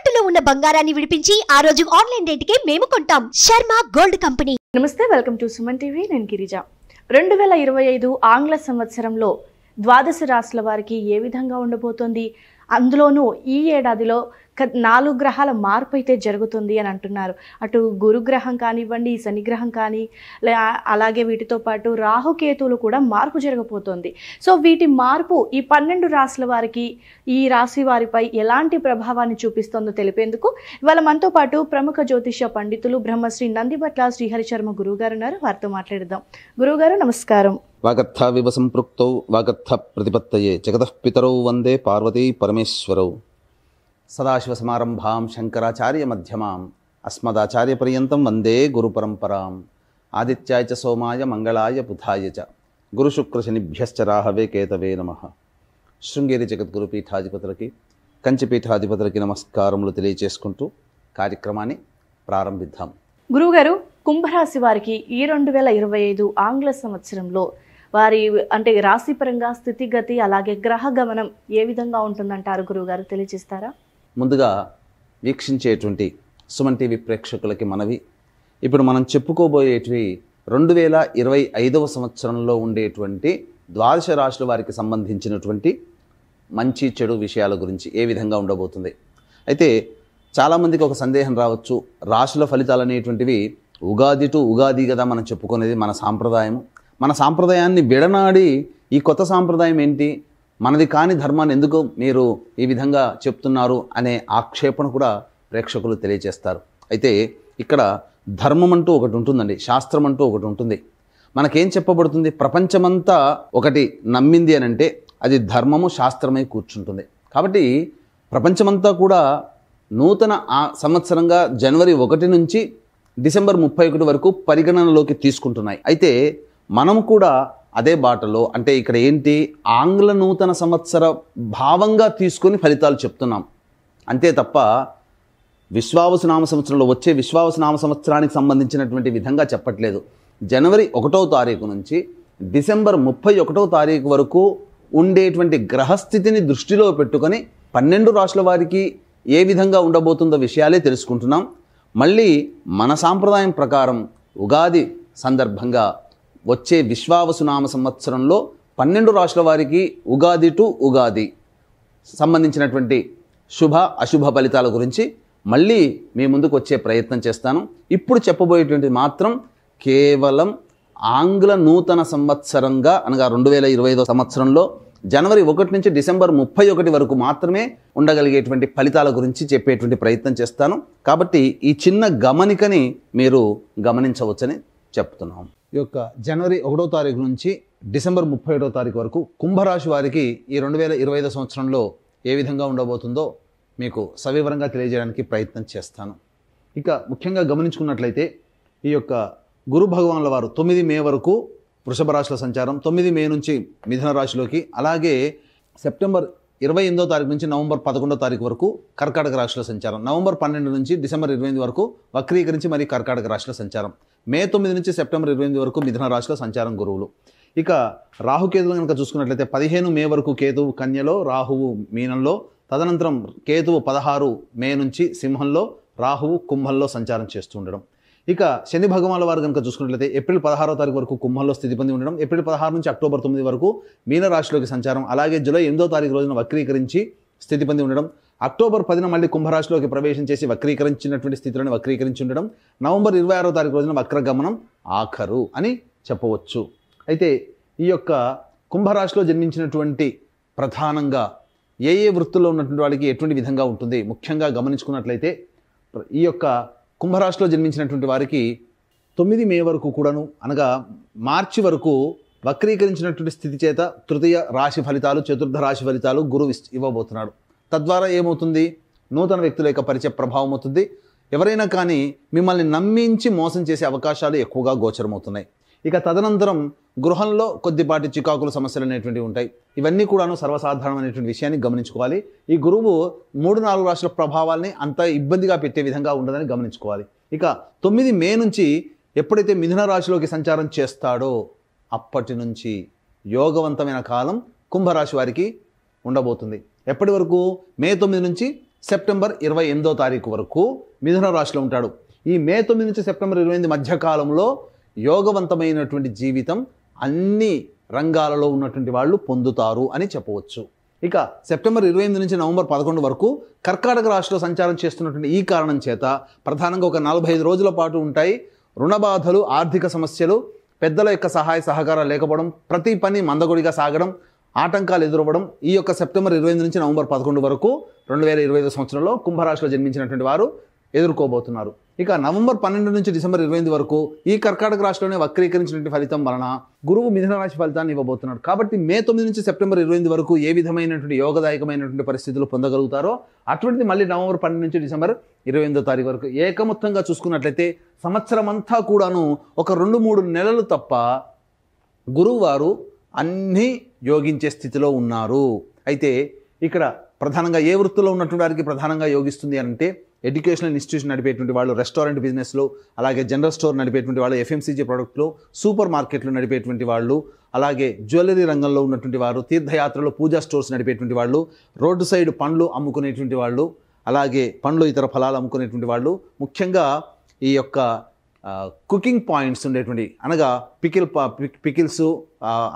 తాకట్టులో ఉన్న బంగారాన్ని విడిపించి ఆ రోజు ఆన్లైన్ రేటుకే మేము కొంటాం. Sharma gold company. నమస్తే, వెల్కమ్ టు సుమన్ టీవీ. నేను గిరిజ. 2025 ఆంగ్ల సంవత్సరంలో ద్వాదశ రాశుల వారికి ఏ విధంగా ఉండబోతోంది? అందులోనూ ఈ ఏడాదిలో 4 గ్రహాల మార్పు అయితే జరుగుతుంది అని అంటున్నారు. అటు గురుగ్రహం కానివ్వండి, శనిగ్రహం కానీ, అలాగే వీటితో పాటు రాహుకేతువులు కూడా మార్పు జరగబోతోంది. సో వీటి మార్పు ఈ 12 రాశుల వారికి, ఈ రాశి వారిపై ఎలాంటి ప్రభావాన్ని చూపిస్తుందో తెలిపేందుకు ఇవాళ మనతో పాటు ప్రముఖ జ్యోతిష్య పండితులు బ్రహ్మశ్రీ నందిబట్ల శ్రీహరి శర్మ గురువుగారు ఉన్నారు. వారితో మాట్లాడదాం. గురువుగారు నమస్కారం. వాగర్థ వివ సంపృక్తౌ వాగర్థ ప్రతిపత్తయే జగతః పితరౌ వందే పార్వతీ పరమేశ్వరౌ. సదాశివసమారంభాం శంకరాచార్య మధ్యమాం అస్మదాచార్య పర్యంతం వందే గురు పరంపరాం. ఆదిత్యాయ చ సోమాయ మంగళాయ బుధాయ చ గురుశుక్రశనిభ్యశ్చ రాహవే కేతవే నమః. శృంగేరి జగద్గురు పీఠాధిపతులకి, కంచిపీఠాధిపతులకి నమస్కారములు తెలియజేసుకుంటూ కార్యక్రమాన్ని ప్రారంభిద్దాం. గురువుగారు, కుంభరాశి వారికి ఈ 2025 ఆంగ్ల సంవత్సరంలో వారి అంటే రాశిపరంగా స్థితిగతి అలాగే గ్రహ గమనం ఏ విధంగా ఉంటుందంటారు గురువుగారు, తెలియజేస్తారా? ముందుగా వీక్షించేటువంటి సుమన్ టీవీ ప్రేక్షకులకి మనవి, ఇప్పుడు మనం చెప్పుకోబోయేటివి 2025 సంవత్సరంలో ఉండేటువంటి ద్వాదశ రాశుల వారికి సంబంధించినటువంటి మంచి చెడు విషయాల గురించి ఏ విధంగా ఉండబోతుంది. అయితే చాలామందికి ఒక సందేహం రావచ్చు, రాశుల ఫలితాలు అనేటువంటివి ఉగాది టు ఉగాది కదా మనం చెప్పుకునేది, మన సాంప్రదాయం. మన సాంప్రదాయాన్ని విడనాడి ఈ కొత్త సాంప్రదాయం ఏంటి, మనది కాని ధర్మాన్ని ఎందుకు మీరు ఈ విధంగా చెప్తున్నారు అనే ఆక్షేపణ కూడా ప్రేక్షకులు తెలియజేస్తారు. అయితే ఇక్కడ ధర్మం అంటూ ఒకటి ఉంటుందండి, శాస్త్రం అంటూ ఒకటి ఉంటుంది. మనకేం చెప్పబడుతుంది? ప్రపంచమంతా ఒకటి నమ్మింది అని అంటే అది ధర్మము శాస్త్రమై కూర్చుంటుంది. కాబట్టి ప్రపంచమంతా కూడా నూతన సంవత్సరంగా జనవరి 1 నుంచి డిసెంబర్ 31 వరకు పరిగణనలోకి తీసుకుంటున్నాయి. అయితే మనం కూడా అదే బాటలో, అంటే ఇక్కడ ఏంటి, ఆంగ్ల నూతన సంవత్సర భావంగా తీసుకొని ఫలితాలు చెప్తున్నాం అంతే తప్ప విశ్వావసునామ సంవత్సరంలో వచ్చే విశ్వావసునామ సంవత్సరానికి సంబంధించినటువంటి విధంగా చెప్పట్లేదు. జనవరి 1వ తారీఖు నుంచి డిసెంబర్ 31వ తారీఖు వరకు ఉండేటువంటి గ్రహస్థితిని దృష్టిలో పెట్టుకొని 12 రాశుల వారికి ఏ విధంగా ఉండబోతుందో విషయాలే తెలుసుకుంటున్నాం. మళ్ళీ మన సాంప్రదాయం ప్రకారం ఉగాది సందర్భంగా వచ్చే విశ్వావసునామ సంవత్సరంలో 12 రాశుల వారికి ఉగాది టు ఉగాది సంబంధించినటువంటి శుభ అశుభ ఫలితాల గురించి మళ్ళీ మీ ముందుకు వచ్చే ప్రయత్నం చేస్తాను. ఇప్పుడు చెప్పబోయేటువంటి మాత్రం కేవలం ఆంగ్ల నూతన సంవత్సరంగా అనగా 2025 సంవత్సరంలో జనవరి 1 నుంచి డిసెంబర్ 31 వరకు మాత్రమే ఉండగలిగేటువంటి ఫలితాల గురించి చెప్పేటువంటి ప్రయత్నం చేస్తాను. కాబట్టి ఈ చిన్న గమనికని మీరు గమనించవచ్చని చెప్తున్నాం. ఈ యొక్క జనవరి 1వ తారీఖు నుంచి డిసెంబర్ 31వ తారీఖు వరకు కుంభరాశి వారికి ఈ 2025 సంవత్సరంలో ఏ విధంగా ఉండబోతుందో మీకు సవివరంగా తెలియజేయడానికి ప్రయత్నం చేస్తాను. ఇక ముఖ్యంగా గమనించుకున్నట్లయితే ఈ యొక్క గురు భగవానుల వారు 9 మే వరకు వృషభ రాశిలో సంచారం, 9 మే నుంచి మిథున రాశిలోకి, అలాగే సెప్టెంబర్ 28వ తారీఖు నుంచి నవంబర్ 11వ తారీఖు వరకు కర్కాటక రాశిలో సంచారం, నవంబర్ 12 నుంచి డిసెంబర్ 28 వరకు వక్రీకరించి మరి కర్కాటక రాశిలో సంచారం, మే 9 నుంచి సెప్టెంబర్ 28 వరకు మిథున రాశిలో సంచారం గురువులు. ఇక రాహుకేతులు కనుక చూసుకున్నట్లయితే 15 మే వరకు కేతువు కన్యలో, రాహువు మీనంలో, తదనంతరం కేతువు 16 మే నుంచి సింహంలో, రాహువు కుంభంలో సంచారం చేస్తూ ఉండడం. ఇక శని భగవానుల వారు కనుక చూసుకున్నట్లయితే ఏప్రిల్ 16వ తారీఖు వరకు కుంభంలో స్థితి పొంది ఉండడం, ఏప్రిల్ 16 నుంచి అక్టోబర్ 9 వరకు మీన రాశిలోకి సంచారం, అలాగే జూలై 8వ తారీఖు రోజున వక్రీకరించి స్థితి పొంది ఉండడం, అక్టోబర్ 10న మళ్ళీ కుంభరాశిలోకి ప్రవేశం చేసి వక్రీకరించినటువంటి స్థితిలోనే వక్రీకరించి ఉండడం, నవంబర్ 26వ తారీఖు రోజున వక్రగమనం ఆఖరు అని చెప్పవచ్చు. అయితే ఈ యొక్క కుంభరాశిలో జన్మించినటువంటి ప్రధానంగా ఏ వృత్తుల్లో ఉన్నటువంటి వాళ్ళకి ఎటువంటి విధంగా ఉంటుంది ముఖ్యంగా గమనించుకున్నట్లయితే ఈ యొక్క కుంభరాశిలో జన్మించినటువంటి వారికి 9 మే వరకు కూడాను అనగా మార్చి వరకు వక్రీకరించినటువంటి స్థితి చేత తృతీయ రాశి ఫలితాలు, చతుర్థ రాశి ఫలితాలు గురువు ఇవ్వబోతున్నాడు. తద్వారా ఏమవుతుంది, నూతన వ్యక్తుల యొక్క పరిచయ ప్రభావం అవుతుంది. ఎవరైనా కానీ మిమ్మల్ని నమ్మించి మోసం చేసే అవకాశాలు ఎక్కువగా గోచరమవుతున్నాయి. ఇక తదనంతరం గృహంలో కొద్దిపాటి చికాకుల సమస్యలు అనేటువంటివి ఉంటాయి. ఇవన్నీ కూడాను సర్వసాధారణమైనటువంటి విషయాన్ని గమనించుకోవాలి. ఈ గురువు 3-4 రాశుల ప్రభావాల్ని అంత ఇబ్బందిగా పెట్టే విధంగా ఉండదని గమనించుకోవాలి. ఇక 9 మే నుంచి ఎప్పుడైతే మిథున రాశిలోకి సంచారం చేస్తాడో అప్పటి నుంచి యోగవంతమైన కాలం కుంభరాశి వారికి ఉండబోతుంది. ఎప్పటి వరకు? మే 9 నుంచి సెప్టెంబర్ 28వ తారీఖు వరకు మిథున రాశిలో ఉంటాడు. ఈ మే 9 నుంచి సెప్టెంబర్ 28 మధ్యకాలంలో యోగవంతమైనటువంటి జీవితం అన్ని రంగాలలో ఉన్నటువంటి వాళ్ళు పొందుతారు అని చెప్పవచ్చు. ఇక సెప్టెంబర్ 28 నుంచి నవంబర్ 11 వరకు కర్కాటక రాశిలో సంచారం చేస్తున్నటువంటి ఈ కారణం చేత ప్రధానంగా ఒక 45 రోజుల పాటు ఉంటాయి రుణ బాధలు, ఆర్థిక సమస్యలు, పెద్దల యొక్క సహాయ సహకారాలు లేకపోవడం, ప్రతి పని మందకొడిగా సాగడం, ఆటంకాలు ఎదురవ్వడం ఈ యొక్క సెప్టెంబర్ 28 నుంచి నవంబర్ 11 వరకు 2025 సంవత్సరంలో కుంభరాశిలో జన్మించినటువంటి వారు ఎదుర్కోబోతున్నారు. ఇక నవంబర్ 12 నుంచి డిసెంబర్ 28 వరకు ఈ కర్కాటక రాశిలోనే వక్రీకరించినటువంటి ఫలితం వలన గురువు మిథున రాశి ఫలితాన్ని ఇవ్వబోతున్నాడు. కాబట్టి మే 9 నుంచి సెప్టెంబర్ 28 వరకు ఏ విధమైనటువంటి యోగదాయకమైనటువంటి పరిస్థితులు పొందగలుగుతారో అటువంటిది మళ్ళీ నవంబర్ 12 నుంచి డిసెంబర్ 28వ తారీఖు వరకు ఏకమొత్తంగా చూసుకున్నట్లయితే సంవత్సరం అంతా కూడాను ఒక 2-3 నెలలు తప్ప గురువు వారు అన్నీ యోగించే స్థితిలో ఉన్నారు. అయితే ఇక్కడ ప్రధానంగా ఏ వృత్తిలో ఉన్నటువంటి వారికి ప్రధానంగా యోగిస్తుంది అంటే ఎడ్యుకేషనల్ ఇన్స్టిట్యూషన్ నడిపేటువంటి వాళ్ళు, రెస్టారెంట్ బిజినెస్లో, అలాగే జనరల్ స్టోర్ నడిపేటువంటి వాళ్ళు, ఎఫ్ఎంసీజీ ప్రోడక్ట్లో, సూపర్ మార్కెట్లు నడిపేటువంటి వాళ్ళు, అలాగే జ్యువెలరీ రంగంలో ఉన్నటువంటి వారు, తీర్థయాత్రలో పూజా స్టోర్స్ నడిపేటువంటి వాళ్ళు, రోడ్డు సైడ్ పండ్లు అమ్ముకునేటువంటి వాళ్ళు, అలాగే పండ్లు ఇతర ఫలాలు అమ్ముకునేటువంటి వాళ్ళు, ముఖ్యంగా ఈ యొక్క కుకింగ్ పాయింట్స్ ఉండేటువంటి అనగా పికిల్స్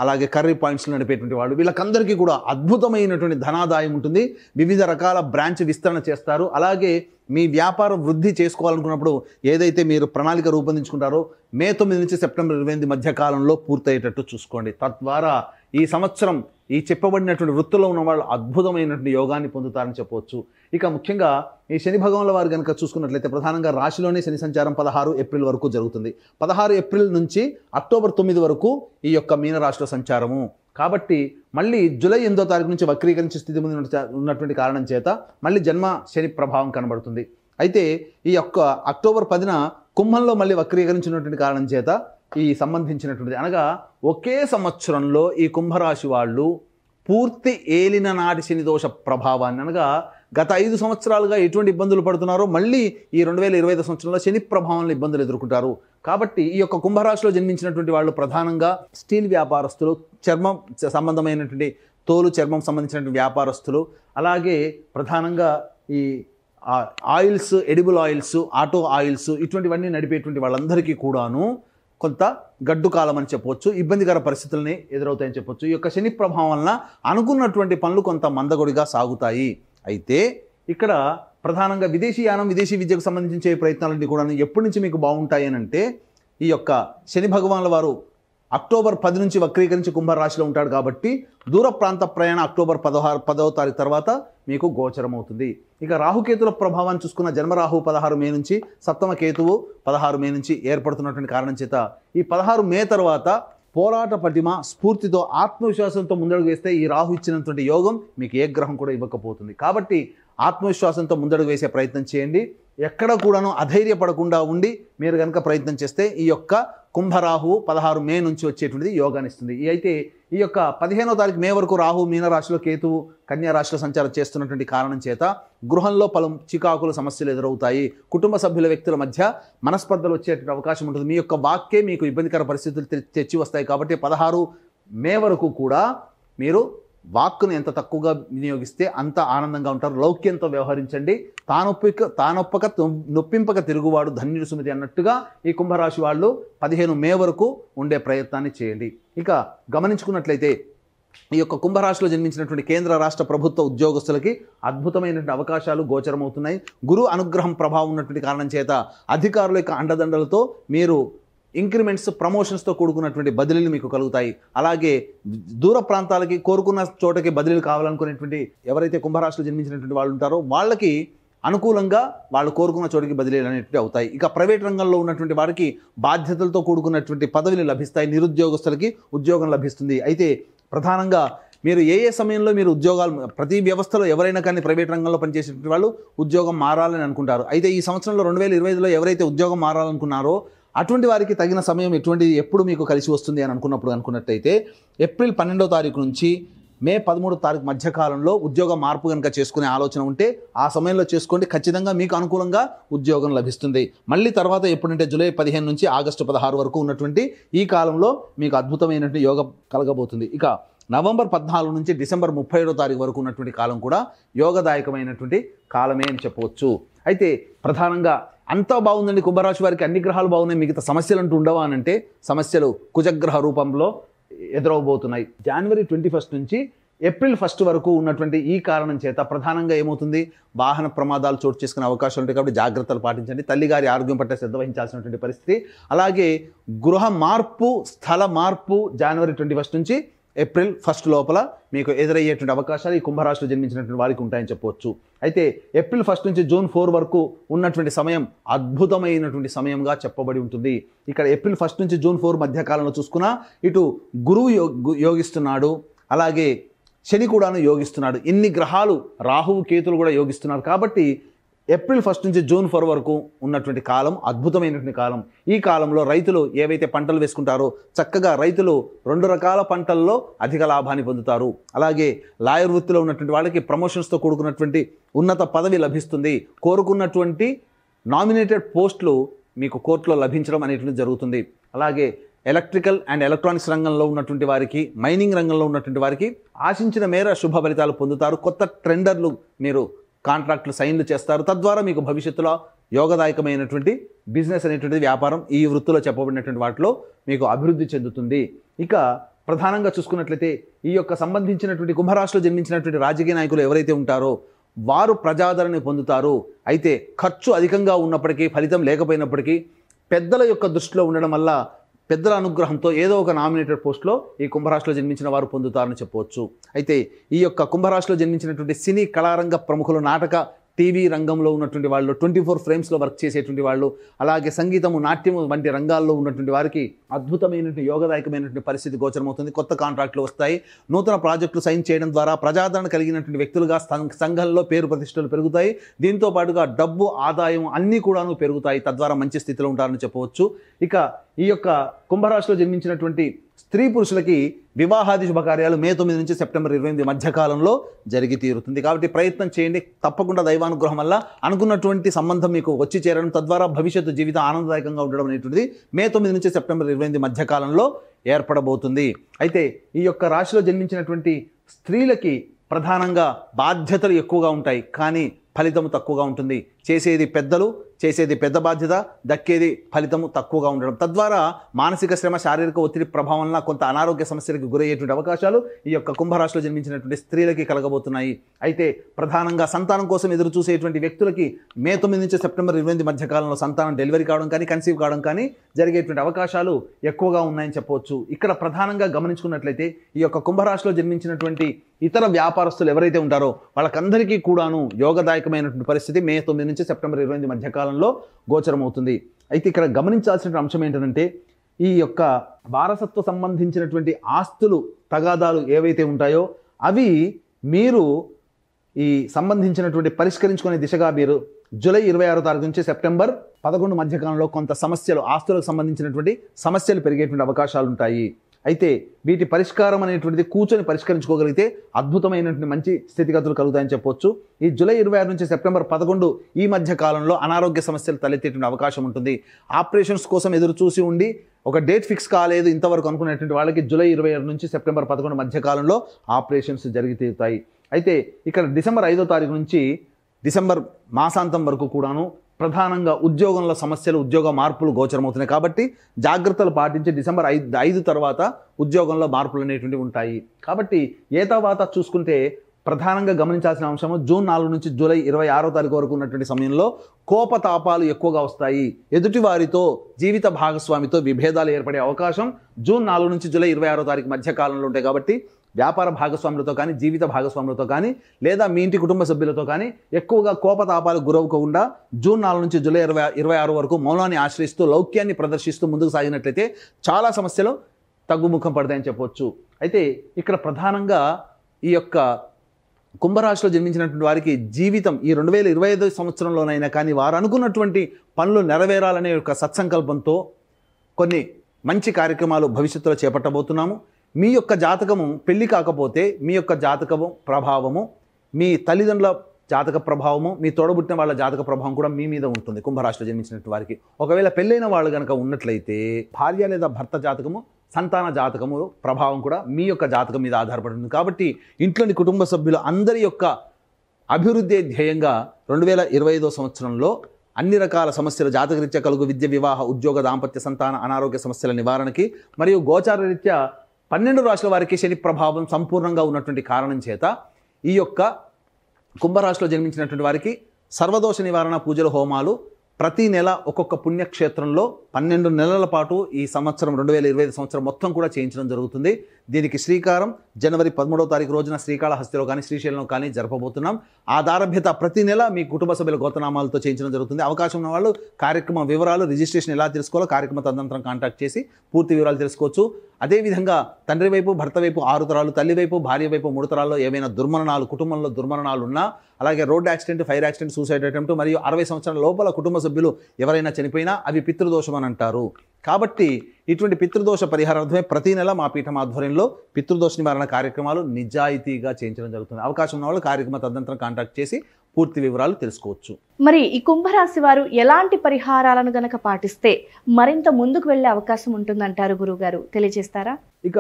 అలాగే కర్రీ పాయింట్స్లో నడిపేటువంటి వాళ్ళు, వీళ్ళకందరికీ కూడా అద్భుతమైనటువంటి ధనాదాయం ఉంటుంది. వివిధ రకాల బ్రాంచ్ విస్తరణ చేస్తారు. అలాగే మీ వ్యాపారం వృద్ధి చేసుకోవాలనుకున్నప్పుడు ఏదైతే మీరు ప్రణాళిక రూపొందించుకుంటారో మే 9 నుంచి సెప్టెంబర్ 28 మధ్య కాలంలో పూర్తయ్యేటట్టు చూసుకోండి. తద్వారా ఈ సంవత్సరం ఈ చెప్పబడినటువంటి వృత్తిలో ఉన్న వాళ్ళు అద్భుతమైనటువంటి యోగాన్ని పొందుతారని చెప్పవచ్చు. ఇక ముఖ్యంగా ఈ శని భగవానుల వారు కనుక చూసుకున్నట్లయితే ప్రధానంగా రాశిలోనే శని సంచారం 16 ఏప్రిల్ వరకు జరుగుతుంది. 16 ఏప్రిల్ నుంచి అక్టోబర్ 9 వరకు ఈ యొక్క మీనరాశిలో సంచారము. కాబట్టి మళ్ళీ జూలై 8వ తారీఖు నుంచి వక్రీకరించే స్థితి ఉన్నటువంటి కారణం చేత మళ్ళీ జన్మ శని ప్రభావం కనబడుతుంది. అయితే ఈ యొక్క అక్టోబర్ 10న కుంభంలో మళ్ళీ వక్రీకరించినటువంటి కారణం చేత ఈ సంబంధించినటువంటిది అనగా ఒకే సంవత్సరంలో ఈ కుంభరాశి వాళ్ళు పూర్తి ఏలిన నాటి శని దోష ప్రభావాన్ని అనగా గత 5 సంవత్సరాలుగా ఎటువంటి ఇబ్బందులు పడుతున్నారో మళ్ళీ ఈ 2025 సంవత్సరంలో శని ప్రభావంలో ఇబ్బందులు ఎదుర్కొంటారు. కాబట్టి ఈ యొక్క కుంభరాశిలో జన్మించినటువంటి వాళ్ళు ప్రధానంగా స్టీల్ వ్యాపారస్తులు, చర్మం సంబంధమైనటువంటి తోలు చర్మం సంబంధించినటువంటి వ్యాపారస్తులు, అలాగే ప్రధానంగా ఈ oils, edible oils, auto oils ఇటువంటివన్నీ నడిపేటువంటి వాళ్ళందరికీ కూడాను కొంత గడ్డు కాలం అని చెప్పవచ్చు, ఇబ్బందికర పరిస్థితులని ఎదురవుతాయని చెప్పవచ్చు. ఈ యొక్క శని ప్రభావం వలన అనుకున్నటువంటి పనులు కొంత మందగొడిగా సాగుతాయి. అయితే ఇక్కడ ప్రధానంగా విదేశీయానం, విదేశీ విద్యకు సంబంధించే ప్రయత్నాలన్నీ కూడా ఎప్పటి నుంచి మీకు బాగుంటాయి అని అంటే ఈ యొక్క శని భగవానుల వారు అక్టోబర్ 10 నుంచి వక్రీకరించి కుంభరాశిలో ఉంటాడు. కాబట్టి దూర ప్రాంత ప్రయాణం అక్టోబర్ 10వ తారీఖు తర్వాత మీకు గోచరం అవుతుంది. ఇక రాహుకేతుల ప్రభావాన్ని చూసుకున్న జన్మరాహు 16 మే నుంచి, సప్తమ కేతువు 16 మే నుంచి ఏర్పడుతున్నటువంటి కారణం చేత ఈ 16 మే తర్వాత పోరాట పటిమ, స్ఫూర్తితో, ఆత్మవిశ్వాసంతో ముందడుగు వేస్తే ఈ రాహు ఇచ్చినటువంటి యోగం మీకు ఏ గ్రహం కూడా ఇవ్వకపోతుంది. కాబట్టి ఆత్మవిశ్వాసంతో ముందడుగు వేసే ప్రయత్నం చేయండి. ఎక్కడ కూడాను అధైర్యపడకుండా ఉండి మీరు కనుక ప్రయత్నం చేస్తే ఈ యొక్క కుంభరాహు 16 మే నుంచి వచ్చేటువంటిది యోగాన్ని ఇస్తుంది. అయితే ఈ యొక్క 15వ తారీఖు మే వరకు రాహు మీనరాశిలో, కేతువు కన్యా రాశిలో సంచారం చేస్తున్నటువంటి కారణం చేత గృహంలో పలు చికాకులు, సమస్యలు ఎదురవుతాయి. కుటుంబ సభ్యుల, వ్యక్తుల మధ్య మనస్పర్ధలు వచ్చేటువంటి అవకాశం ఉంటుంది. మీ యొక్క వాక్కే మీకు ఇబ్బందికర పరిస్థితులు తెచ్చి వస్తాయి. కాబట్టి 16 మే వరకు కూడా మీరు వాక్కును ఎంత తక్కువగా వినియోగిస్తే అంత ఆనందంగా ఉంటారు. లౌక్యంతో వ్యవహరించండి. తానొప్పక నొప్పింపక తిరుగువాడు ధన్యుడు సుమతి అన్నట్టుగా ఈ కుంభరాశి వాళ్ళు 15 మే వరకు ఉండే ప్రయత్నాన్ని చేయండి. ఇక గమనించుకున్నట్లయితే ఈ యొక్క కుంభరాశిలో జన్మించినటువంటి కేంద్ర రాష్ట్ర ప్రభుత్వ ఉద్యోగస్తులకి అద్భుతమైనటువంటి అవకాశాలు గోచరమవుతున్నాయి. గురు అనుగ్రహం ప్రభావం ఉన్నటువంటి కారణం చేత అధికారుల యొక్క అండదండలతో మీరు ఇంక్రిమెంట్స్, ప్రమోషన్స్తో కూడుకున్నటువంటి బదిలీలు మీకు కలుగుతాయి. అలాగే దూర ప్రాంతాలకి, కోరుకున్న చోటకి బదిలీలు కావాలనుకునేటువంటి ఎవరైతే కుంభరాశిలో జన్మించినటువంటి వాళ్ళు ఉంటారో వాళ్ళకి అనుకూలంగా వాళ్ళు కోరుకున్న చోటికి బదిలీలు అనేటువంటి అవుతాయి. ఇక ప్రైవేట్ రంగంలో ఉన్నటువంటి వారికి బాధ్యతలతో కూడుకున్నటువంటి పదవులు లభిస్తాయి. నిరుద్యోగస్తులకి ఉద్యోగం లభిస్తుంది. అయితే ప్రధానంగా మీరు ఏ సమయంలో మీరు ఉద్యోగాలు, ప్రతి వ్యవస్థలో ఎవరైనా కానీ ప్రైవేట్ రంగంలో పనిచేసేటువంటి వాళ్ళు ఉద్యోగం మారాలని అనుకుంటారు. అయితే ఈ సంవత్సరంలో 2025లో ఎవరైతే ఉద్యోగం మారాలనుకున్నారో అటువంటి వారికి తగిన సమయం ఎప్పుడు మీకు కలిసి వస్తుంది అని అనుకున్నట్టయితే ఏప్రిల్ 12వ తారీఖు నుంచి మే 13వ తారీఖు మధ్యకాలంలో ఉద్యోగ మార్పు కనుక చేసుకునే ఆలోచన ఉంటే ఆ సమయంలో చేసుకోండి. ఖచ్చితంగా మీకు అనుకూలంగా ఉద్యోగం లభిస్తుంది. మళ్ళీ తర్వాత ఎప్పుడంటే జూలై 15 నుంచి ఆగస్టు 16 వరకు ఉన్నటువంటి ఈ కాలంలో మీకు అద్భుతమైనటువంటి యోగం కలగబోతుంది. ఇక నవంబర్ 14 నుంచి డిసెంబర్ 31వ తారీఖు వరకు ఉన్నటువంటి కాలం కూడా యోగదాయకమైనటువంటి కాలమే అని చెప్పవచ్చు. అయితే ప్రధానంగా అంతా బాగుందండి, కుంభరాశి వారికి అన్ని గ్రహాలు బాగున్నాయి, మిగతా సమస్యలు అంటూ ఉండవా అని అంటే సమస్యలు కుజగ్రహ రూపంలో ఎదురవబోతున్నాయి. జనవరి 21 నుంచి ఏప్రిల్ 1 వరకు ఉన్నటువంటి ఈ కారణం చేత ప్రధానంగా ఏమవుతుంది, వాహన ప్రమాదాలు చోటు చేసుకునే అవకాశాలు ఉంటాయి. కాబట్టి జాగ్రత్తలు పాటించండి. తల్లిగారి ఆరోగ్యం పట్ల శ్రద్ధ వహించాల్సినటువంటి పరిస్థితి. అలాగే గృహ మార్పు, స్థల మార్పు జనవరి 21 నుంచి ఏప్రిల్ 1 లోపల మీకు ఎదురయ్యేటువంటి అవకాశాలు ఈ కుంభరాశిలో జన్మించినటువంటి వారికి ఉంటాయని చెప్పవచ్చు. అయితే ఏప్రిల్ 1 నుంచి జూన్ 4 వరకు ఉన్నటువంటి సమయం అద్భుతమైనటువంటి సమయంగా చెప్పబడి ఉంటుంది. ఇక్కడ ఏప్రిల్ 1 నుంచి జూన్ 4 మధ్య కాలంలో చూసుకున్నా ఇటు గురువు యోగిస్తున్నాడు, అలాగే శని కూడాను యోగిస్తున్నాడు. ఇన్ని గ్రహాలు, రాహువు కేతులు కూడా యోగిస్తున్నారు. కాబట్టి ఏప్రిల్ 1 నుంచి జూన్ 4 వరకు ఉన్నటువంటి కాలం అద్భుతమైనటువంటి కాలం. ఈ కాలంలో రైతులు ఏవైతే పంటలు వేసుకుంటారో చక్కగా రైతులు 2 రకాల పంటల్లో అధిక లాభాన్ని పొందుతారు. అలాగే లాయర్ వృత్తిలో ఉన్నటువంటి వాళ్ళకి ప్రమోషన్స్తో కూడుకున్నటువంటి ఉన్నత పదవి లభిస్తుంది. కోరుకున్నటువంటి నామినేటెడ్ పోస్టులు మీకు కోర్టులో లభించడం అనేటువంటి జరుగుతుంది. అలాగే ఎలక్ట్రికల్ అండ్ ఎలక్ట్రానిక్స్ రంగంలో ఉన్నటువంటి వారికి, మైనింగ్ రంగంలో ఉన్నటువంటి వారికి ఆశించిన మేర శుభ ఫలితాలు పొందుతారు. కొత్త ట్రెండర్లు మీరు కాంట్రాక్టులు సైన్లు చేస్తారు. తద్వారా మీకు భవిష్యత్తులో యోగదాయకమైనటువంటి బిజినెస్ అనేటువంటిది, వ్యాపారం ఈ వృత్తిలో చెప్పబడినటువంటి వాటిలో మీకు అభివృద్ధి చెందుతుంది. ఇక ప్రధానంగా చూసుకున్నట్లయితే ఈ యొక్క సంబంధించినటువంటి కుంభరాశిలో జన్మించినటువంటి రాజకీయ నాయకులు ఎవరైతే ఉంటారో వారు ప్రజాదరణ పొందుతారు. అయితే ఖర్చు అధికంగా ఉన్నప్పటికీ, ఫలితం లేకపోయినప్పటికీ పెద్దల యొక్క దృష్టిలో ఉండడం వల్ల, పెద్దల అనుగ్రహంతో ఏదో ఒక నామినేటెడ్ పోస్ట్లో ఈ కుంభరాశిలో జన్మించిన వారు పొందుతారని చెప్పవచ్చు. అయితే ఈ యొక్క కుంభరాశిలో జన్మించినటువంటి సినీ కళారంగ ప్రముఖులు, నాటక టీవీ రంగంలో ఉన్నటువంటి వాళ్ళు, 24 ఫ్రేమ్స్లో వర్క్ చేసేటువంటి వాళ్ళు, అలాగే సంగీతము, నాట్యము వంటి రంగాల్లో ఉన్నటువంటి వారికి అద్భుతమైనటువంటి యోగదాయకమైనటువంటి పరిస్థితి గోచరమవుతుంది. కొత్త కాంట్రాక్టులు వస్తాయి. నూతన ప్రాజెక్టులు సైన్ చేయడం ద్వారా ప్రజాదరణ కలిగినటువంటి వ్యక్తులుగా సంఘంలో పేరు ప్రతిష్టలు పెరుగుతాయి. దీంతో పాటుగా డబ్బు, ఆదాయం అన్నీ కూడాను పెరుగుతాయి. తద్వారా మంచి స్థితిలో ఉంటారని చెప్పవచ్చు. ఇక ఈ యొక్క కుంభరాశిలో జన్మించినటువంటి స్త్రీ పురుషులకి వివాహాది శుభకార్యాలు మే 9 నుంచి సెప్టెంబర్ 28 మధ్యకాలంలో జరిగి తీరుతుంది. కాబట్టి ప్రయత్నం చేయండి. తప్పకుండా దైవానుగ్రహం వల్ల అనుకున్నటువంటి సంబంధం మీకు వచ్చి చేరడం, తద్వారా భవిష్యత్తు జీవితం ఆనందదాయకంగా ఉండడం అనేటువంటిది మే 9 నుంచి సెప్టెంబర్ 28 మధ్యకాలంలో ఏర్పడబోతుంది. అయితే ఈ యొక్క రాశిలో జన్మించినటువంటి స్త్రీలకి ప్రధానంగా బాధ్యతలు ఎక్కువగా ఉంటాయి, కానీ ఫలితము తక్కువగా ఉంటుంది. చేసేది పెద్దలు, చేసేది పెద్ద బాధ్యత, దక్కేది ఫలితము తక్కువగా ఉండడం. తద్వారా మానసిక శ్రమ, శారీరక ఒత్తిడి ప్రభావం వల్ల కొంత అనారోగ్య సమస్యలకు గురయ్యేటువంటి అవకాశాలు ఈ యొక్క కుంభరాశిలో జన్మించినటువంటి స్త్రీలకి కలగబోతున్నాయి. అయితే ప్రధానంగా సంతానం కోసం ఎదురు చూసేటువంటి వ్యక్తులకి మే 9 నుంచి సెప్టెంబర్ 28 మధ్యకాలంలో సంతానం డెలివరీ కావడం కానీ, కన్సీవ్ కావడం కానీ జరిగేటువంటి అవకాశాలు ఎక్కువగా ఉన్నాయని చెప్పవచ్చు. ఇక్కడ ప్రధానంగా గమనించుకున్నట్లయితే ఈ యొక్క కుంభరాశిలో జన్మించినటువంటి ఇతర వ్యాపారస్తులు ఎవరైతే ఉంటారో వాళ్ళకందరికీ కూడాను యోగదాయకమైనటువంటి పరిస్థితి మే 9 నుంచి సెప్టెంబర్ 28 మధ్యకాలంలో గోచరమవుతుంది. అయితే ఇక్కడ గమనించాల్సిన అంశం ఏంటంటే ఈ యొక్క వారసత్వ సంబంధించినటువంటి ఆస్తులు, తగాదాలు ఏవైతే ఉంటాయో అవి మీరు ఈ సంబంధించినటువంటి పరిష్కరించుకునే దిశగా మీరు జూలై 26వ తారీఖు నుంచి సెప్టెంబర్ 11 మధ్యకాలంలో కొంత సమస్యలు, ఆస్తులకు సంబంధించినటువంటి సమస్యలు పెరిగేటువంటి అవకాశాలు ఉంటాయి. అయితే వీటి పరిష్కారం అనేటువంటిది కూర్చొని పరిష్కరించుకోగలిగితే అద్భుతమైనటువంటి మంచి స్థితిగతులు కలుగుతాయని చెప్పొచ్చు. ఈ జూలై 26 నుంచి సెప్టెంబర్ 11 ఈ మధ్య కాలంలో అనారోగ్య సమస్యలు తలెత్తేటువంటి అవకాశం ఉంటుంది. ఆపరేషన్స్ కోసం ఎదురు చూసి ఉండి ఒక డేట్ ఫిక్స్ కాలేదు ఇంతవరకు అనుకునేటువంటి వాళ్ళకి జూలై 26 నుంచి సెప్టెంబర్ 11 మధ్య కాలంలో ఆపరేషన్స్ జరిగి తీరుతాయి. అయితే ఇక్కడ డిసెంబర్ 5వ తారీఖు నుంచి డిసెంబర్ మాసాంతం వరకు కూడాను ప్రధానంగా ఉద్యోగంలో సమస్యలు, ఉద్యోగ మార్పులు గోచరమవుతున్నాయి. కాబట్టి జాగ్రత్తలు పాటించి డిసెంబర్ 5 తర్వాత ఉద్యోగంలో మార్పులు అనేటువంటివి ఉంటాయి. కాబట్టి ఏ తర్వాత చూసుకుంటే ప్రధానంగా గమనించాల్సిన అంశము జూన్ 4 నుంచి జూలై 26వ తారీఖు వరకు ఉన్నటువంటి సమయంలో కోపతాపాలు ఎక్కువగా వస్తాయి. ఎదుటి వారితో, జీవిత భాగస్వామితో విభేదాలు ఏర్పడే అవకాశం జూన్ 4 నుంచి జూలై 26వ తారీఖు మధ్య కాలంలో ఉంటాయి. కాబట్టి వ్యాపార భాగస్వాములతో కానీ, జీవిత భాగస్వాములతో కానీ, లేదా మీ ఇంటి కుటుంబ సభ్యులతో కానీ ఎక్కువగా కోపతాపాలకు గురవకుండా జూన్ 4 నుంచి జూలై 26 వరకు మౌనాన్ని ఆశ్రయిస్తూ, లౌక్యాన్ని ప్రదర్శిస్తూ ముందుకు సాగినట్లయితే చాలా సమస్యలు తగ్గుముఖం పడతాయని చెప్పవచ్చు. అయితే ఇక్కడ ప్రధానంగా ఈ యొక్క కుంభరాశిలో జన్మించినటువంటి వారికి జీవితం ఈ 2025 సంవత్సరంలోనైనా కానీ వారు అనుకున్నటువంటి పనులు నెరవేరాలనే ఒక సత్సంకల్పంతో కొన్ని మంచి కార్యక్రమాలు భవిష్యత్తులో చేపట్టబోతున్నాము. మీ యొక్క జాతకము పెళ్లి కాకపోతే మీ యొక్క జాతకము ప్రభావము, మీ తల్లిదండ్రుల జాతక ప్రభావము, మీ తోడబుట్టిన వాళ్ళ జాతక ప్రభావం కూడా మీ మీద ఉంటుంది. కుంభరాశిలో జన్మించినటువంటి వారికి ఒకవేళ పెళ్ళైన వాళ్ళు కనుక ఉన్నట్లయితే భార్య లేదా భర్త జాతకము సంతాన జాతకము ప్రభావం కూడా మీ యొక్క జాతకం మీద ఆధారపడి ఉంటుంది. కాబట్టి ఇంట్లోని కుటుంబ సభ్యులు అందరి యొక్క అభివృద్ధి ధ్యేయంగా 2025 సంవత్సరంలో అన్ని రకాల సమస్యలు జాతకరీత్యా కలుగు విద్య, వివాహ, ఉద్యోగ, దాంపత్య, సంతాన, అనారోగ్య సమస్యల నివారణకి మరియు గోచార రీత్యా 12 రాశుల వారికి శని ప్రభావం సంపూర్ణంగా ఉన్నటువంటి కారణం చేత ఈ యొక్క కుంభరాశిలో జన్మించినటువంటి వారికి సర్వదోష నివారణ పూజలు, హోమాలు ప్రతి నెల ఒక్కొక్క పుణ్యక్షేత్రంలో 12 నెలల పాటు ఈ సంవత్సరం 2025 సంవత్సరం మొత్తం కూడా చేయించడం జరుగుతుంది. దీనికి శ్రీకారం జనవరి 13వ తారీఖు రోజున శ్రీకాళహస్తిలో కానీ శ్రీశైలంలో కానీ జరపబోతున్నాం. ఆ దారభ్యత ప్రతి నెల మీ కుటుంబ సభ్యుల గోతనామాలతో చేయించడం జరుగుతుంది. అవకాశం ఉన్న వాళ్ళు కార్యక్రమ వివరాలు, రిజిస్ట్రేషన్ ఎలా తెలుసుకోవాలో కార్యక్రమ తదనంతరం కాంటాక్ట్ చేసి పూర్తి వివరాలు తెలుసుకోవచ్చు. అదేవిధంగా తండ్రి వైపు, భర్త వైపు 6 తరాలు, తల్లి వైపు, భార్య వైపు 3 తరాల్లో ఏవైనా దుర్మరణాలు, కుటుంబంలో దుర్మరణాలు ఉన్నా, అలాగే road accident, fire accident, suicide attempt మరియు 60 సంవత్సరాల లోపల కుటుంబ సభ్యులు ఎవరైనా చనిపోయినా అవి పితృదోషం అని అంటారు. కాబట్టి ఇటువంటి పితృదోష పరిహారార్థమే ప్రతి నెల మా పీఠం ఆధ్వర్యంలో పితృదోష నివారణ కార్యక్రమాలు నిజాయితీగా చేయించడం జరుగుతుంది. అవకాశం ఉన్న వాళ్ళు కార్యక్రమ తదనంతరం కాంటాక్ట్ చేసి పూర్తి వివరాలు తెలుసుకోవచ్చు. మరి ఈ కుంభరాశి వారు ఎలాంటి పరిహారాలను గనక పాటిస్తే మరింత ముందుకు వెళ్ళే అవకాశం ఉంటుందంటారు గురుగారు, తెలియజేస్తారా? ఇక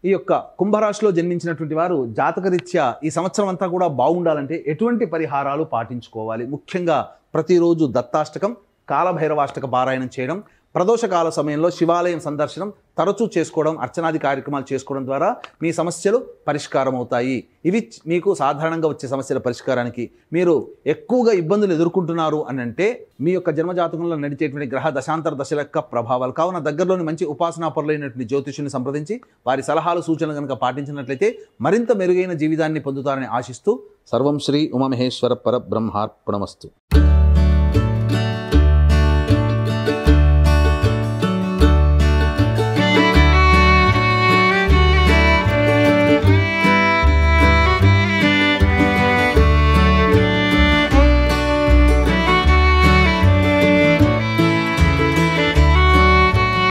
ఈ యొక్క కుంభరాశిలో జన్మించినటువంటి వారు జాతకరీత్యా ఈ సంవత్సరం అంతా కూడా బాగుండాలంటే ఎటువంటి పరిహారాలు పాటించుకోవాలి? ముఖ్యంగా ప్రతిరోజు దత్తాష్టకం, కాలభైరవాష్టక పారాయణం చేయడం, ప్రదోషకాల సమయంలో శివాలయం సందర్శనం తరచూ చేసుకోవడం, అర్చనాది కార్యక్రమాలు చేసుకోవడం ద్వారా మీ సమస్యలు పరిష్కారం అవుతాయి. ఇవి మీకు సాధారణంగా వచ్చే సమస్యల పరిష్కారానికి. మీరు ఎక్కువగా ఇబ్బందులు ఎదుర్కొంటున్నారు అని అంటే మీ యొక్క జన్మజాతకంలో నడిచేటువంటి గ్రహ దశాంతర దశల యొక్క ప్రభావాలు. కావున దగ్గరలోని మంచి ఉపాసనాపరులైనటువంటి జ్యోతిష్యుని సంప్రదించి వారి సలహాలు, సూచనలు కనుక పాటించినట్లయితే మరింత మెరుగైన జీవితాన్ని పొందుతారని ఆశిస్తూ సర్వం శ్రీ ఉమామహేశ్వర పరబ్రహ్మార్పణమస్తు.